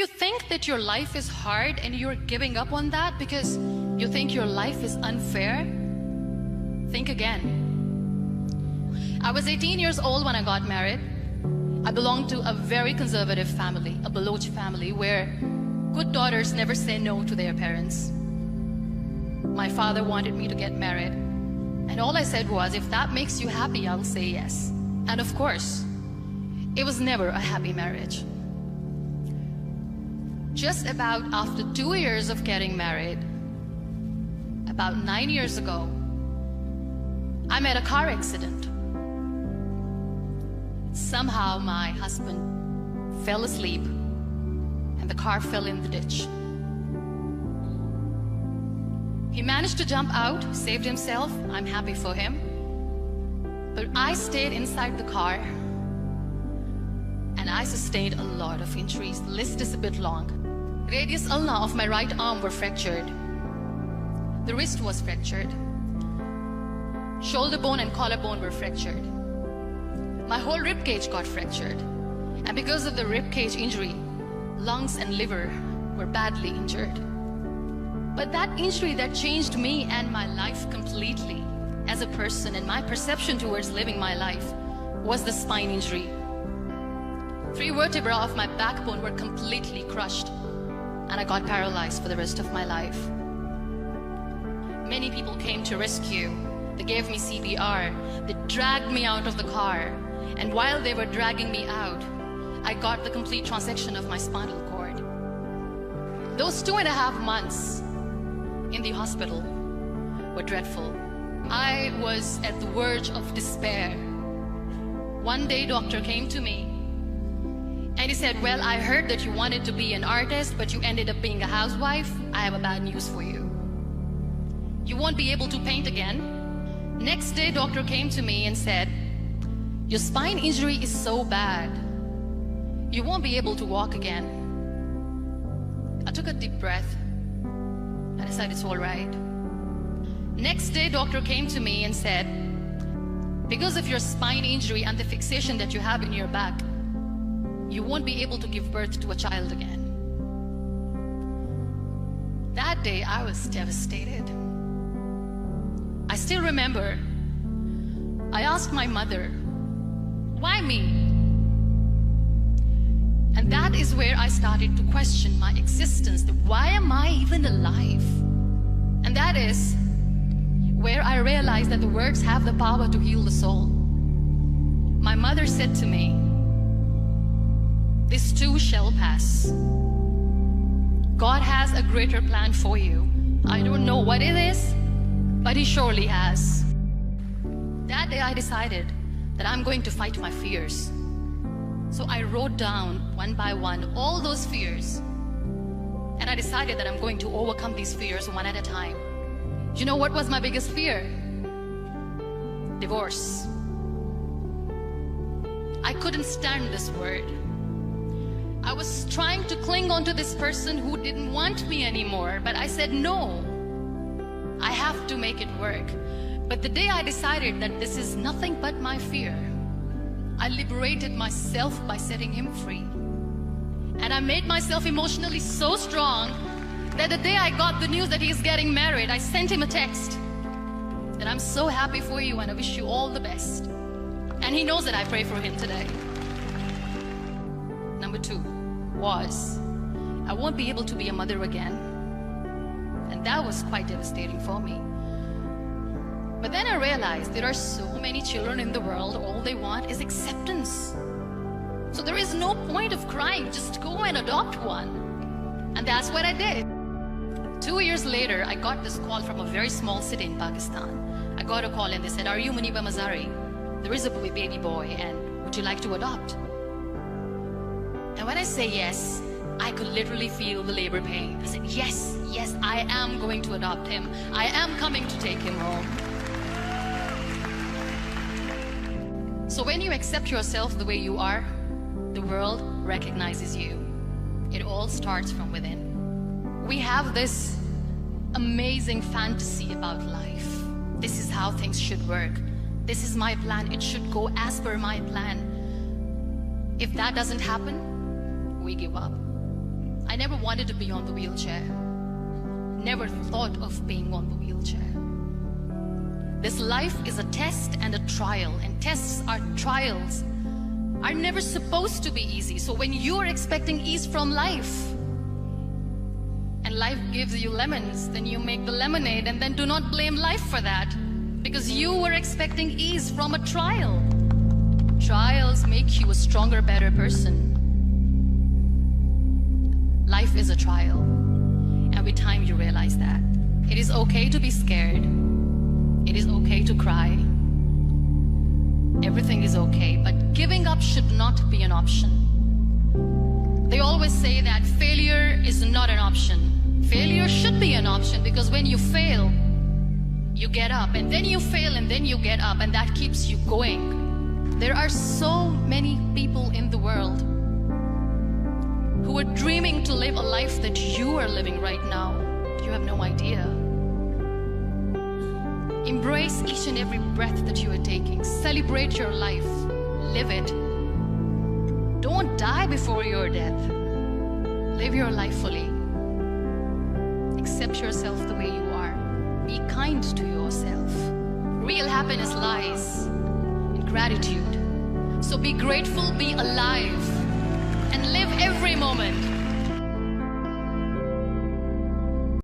you think that your life is hard and you're giving up on that because you think your life is unfair, think again. I was 18 years old when I got married. I belonged to a very conservative family, a Baloch family, where good daughters never say no to their parents. My father wanted me to get married, and all I said was, if that makes you happy, I'll say yes. And of course, it was never a happy marriage. Just about after 2 years of getting married, about 9 years ago, I met a car accident. Somehow my husband fell asleep and the car fell in the ditch. He managed to jump out, saved himself. I'm happy for him. But I stayed inside the car and I sustained a lot of injuries. The list is a bit long. Radius ulna of my right arm were fractured. The wrist was fractured. Shoulder bone and collarbone were fractured. My whole rib cage got fractured. And because of the rib cage injury, lungs and liver were badly injured. But that injury that changed me and my life completely as a person and my perception towards living my life was the spine injury. 3 vertebrae of my backbone were completely crushed and I got paralyzed for the rest of my life. Many people came to rescue. They gave me CPR. They dragged me out of the car. And while they were dragging me out, I got the complete transection of my spinal cord. Those 2.5 months in the hospital were dreadful. I was at the verge of despair. One day, doctor came to me and he said, well, I heard that you wanted to be an artist, but you ended up being a housewife. I have a bad news for you. You won't be able to paint again. Next day, doctor came to me and said, your spine injury is so bad, you won't be able to walk again. I took a deep breath. I decided it's all right. Next day, doctor came to me and said, because of your spine injury and the fixation that you have in your back, you won't be able to give birth to a child again. That day, I was devastated. I still remember, I asked my mother, why me? And that is where I started to question my existence. Why am I even alive? And that is where I realized that the words have the power to heal the soul. My mother said to me, this too shall pass. God has a greater plan for you. I don't know what it is, but He surely has. That day I decided that I'm going to fight my fears. So I wrote down one by one all those fears. And I decided that I'm going to overcome these fears one at a time. You know what was my biggest fear? Divorce. I couldn't stand this word. I was trying to cling on to this person who didn't want me anymore, but I said no. I have to make it work. But the day I decided that this is nothing but my fear, I liberated myself by setting him free. And I made myself emotionally so strong that the day I got the news that he's getting married, I sent him a text that I'm so happy for you and I wish you all the best. And he knows that I pray for him today. Number 2 was, I won't be able to be a mother again. And that was quite devastating for me. But then I realized there are so many children in the world, all they want is acceptance. So there is no point of crying, just go and adopt one. And that's what I did. 2 years later, I got this call from a very small city in Pakistan. I got a call and they said, are you Muniba Mazari? There is a baby boy and would you like to adopt? And when I say yes, I could literally feel the labor pain. I said, yes, I am going to adopt him. I am coming to take him home. So when you accept yourself the way you are, the world recognizes you. It all starts from within. We have this amazing fantasy about life. This is how things should work. This is my plan. It should go as per my plan. If that doesn't happen, we give up. I never wanted to be on the wheelchair. Never thought of being on the wheelchair. This life is a test and a trial, and tests are trials are never supposed to be easy. So when you are expecting ease from life, and life gives you lemons, then you make the lemonade, and then do not blame life for that, because you were expecting ease from a trial. Trials make you a stronger, better person. Life is a trial, and with time you realize that. It is okay to be scared. It is okay to cry. Everything is okay, but giving up should not be an option. They always say that failure is not an option. Failure should be an option, because when you fail, you get up, and then you fail, and then you get up, and that keeps you going. There are so many people in the world who are dreaming to live a life that you are living right now. You have no idea. Embrace each and every breath that you are taking. Celebrate your life. Live it. Don't die before your death. Live your life fully. Accept yourself the way you are. Be kind to yourself. Real happiness lies in gratitude. So be grateful, be alive, and live every moment.